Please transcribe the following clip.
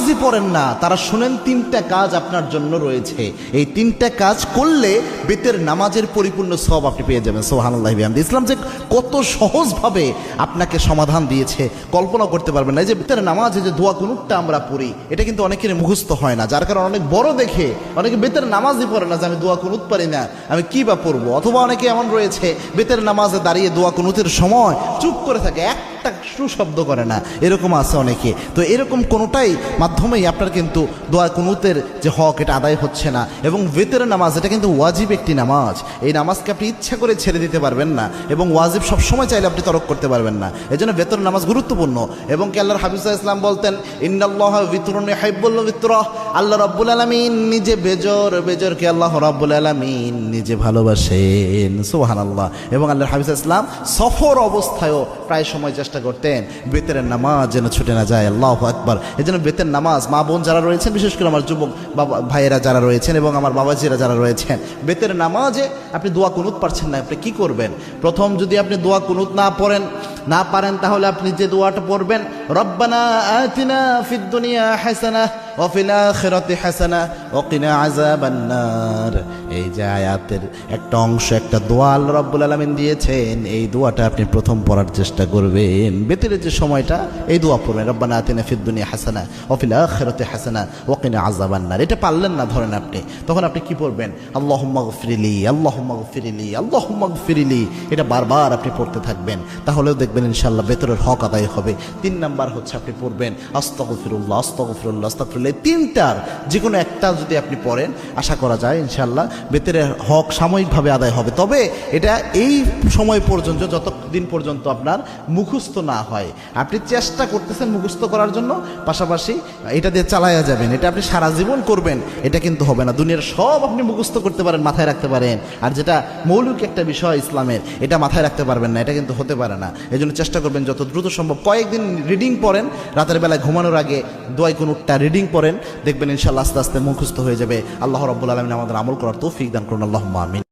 নামাজই পড়েন না তারা শুনেন তিনটা কাজ আপনার জন্য রয়েছে। এই তিনটা কাজ করলে বেতের নামাজের পরিপূর্ণ সওয়াব আপনি পেয়ে যাবেন। সুবহানাল্লাহি ওয়া বিহামদিহি। ইসলাম যে কত সহজভাবে আপনাকে সমাধান দিয়েছে কল্পনা করতে পারবেন না। এই যে বেতের নামাজে যে দোয়া কুনুতটা আমরা পড়ি, এটা কিন্তু অনেকের মুখস্থ হয় না, যার কারণে অনেক বড় দেখে অনেকে বেতের নামাজই পড়ে না যে আমি দোয়া কুনুত পারি না, আমি কি বা পড়বো। অথবা অনেকে এমন রয়েছে বেতের নামাজে দাঁড়িয়ে দোয়া কুনুতের সময় চুপ করে থাকে, একটা শব্দ করে না, এরকম আছে অনেকে। তো এরকম কোনোটাই মাধ্যমেই আপনার কিন্তু দোয়া কুনুতের যে হক এটা আদায় হচ্ছে না। এবং বেতের নামাজ এটা কিন্তু ওয়াজিব একটি নামাজ, এই নামাজকে আপনি ইচ্ছা করে ছেড়ে দিতে পারবেন না, এবং ওয়াজিব সবসময় চাইলে আপনি তরক করতে পারবেন না। এই জন্য বেতের নামাজ গুরুত্বপূর্ণ। এবং কি আল্লাহর হাবিব সাল্লাল্লাহু আলাইহি ওয়াসাল্লাম বলতেন, ইন্নাল্লাহা বিতরুন ইউহিব্বুল বিতরা, আল্লাহ রাব্বুল আলামিন নিজে বেজরকে আল্লাহ রাব্বুল আলামিন নিজে ভালোবাসেন। সুবহানাল্লাহ। এবং আল্লাহর হাবিব সাল্লাল্লাহু আলাইহি ওয়াসাল্লাম সফর অবস্থায়ও প্রায় সময় চেষ্টা করতেন বেতের নামাজ যেন ছুটে না যায়। আল্লাহু আকবার। এই জন্য বেতের নামাজ মা বোন যারা রয়েছেন, বিশেষ করে আমার যুবক বাবা ভাইয়েরা যারা রয়েছেন এবং আমার বাবাজিরা যারা রয়েছেন, বেতের নামাজে আপনি দোয়া কুনুত পারছেন না, আপনি কি করবেন? প্রথম যদি আপনি দোয়া কুনুত না পারেন তাহলে আপনি যে দোয়াটা পড়বেন, রব্বানা আতিনা ফিদ দুনিয়া হাসানাহ ওয়া ফিল আখিরাতি হাসানাহ ওয়া কিনা আযাবান নার। এই যে আয়াতের একটা অংশ, একটা দোয়া আল্লাহ রাব্বুল আলামিন দিয়েছেন, এই দোয়াটা আপনি প্রথম পড়ার চেষ্টা করবেন। বেতের যে সময়টা এই দোয়া পড়বেন, রব্বানা আতিনা ফিদ দুনিয়া হাসানাহ ওয়া ফিল আখিরাতি হাসানাহ ওয়া কিনা আযাবান নার। এটা পারলেন না ধরেন আপনি, তখন আপনি কি পড়বেন? আল্লাহুম্মা গফিরলি, আল্লাহুম্মা গফিরলি, আল্লাহুম্মা গফিরলি। এটা বারবার আপনি পড়তে থাকবেন, তাহলেও দেখবেন ইনশাআল্লাহ বেতরের হক আদায় হবে। 3 নাম্বার হচ্ছে আপনি পড়বেন আস্তাগফিরুল্লাহ, আস্তাগফিরুল্লাহ, আস্তাগফিরুল্লাহ। তিনটার যে কোনো একটা যদি আপনি পড়েন, আশা করা যায় ইনশাআল্লাহ বেতরের হক সাময়িকভাবে আদায় হবে। তবে এটা এই সময় পর্যন্ত, যতদিন পর্যন্ত আপনার মুখস্থ না হয়। আপনি চেষ্টা করতেছেন মুখস্থ করার জন্য, পাশাপাশি এটা দিয়ে চালায়া যাবেন। এটা আপনি সারা জীবন করবেন, এটা কিন্তু হবে না। দুনিয়ার সব আপনি মুখস্থ করতে পারেন, মাথায় রাখতে পারেন, আর যেটা মৌলিক একটা বিষয় ইসলামের, এটা মাথায় রাখতে পারবেন না, এটা কিন্তু হতে পারে না। এই জন্য চেষ্টা করবেন যত দ্রুত সম্ভব কয়েকদিন রিডিং পড়েন, রাতের বেলায় ঘুমানোর আগে দোয়া কুনুতটা রিডিং পড়েন, দেখবেন ইনশাআল্লাহ আস্তে আস্তে মুখস্থ হয়ে যাবে। আল্লাহ রাব্বুল আলামিন আমাদের আমল করার তৌফিক দান করুন। আল্লাহুম্মা আমিন।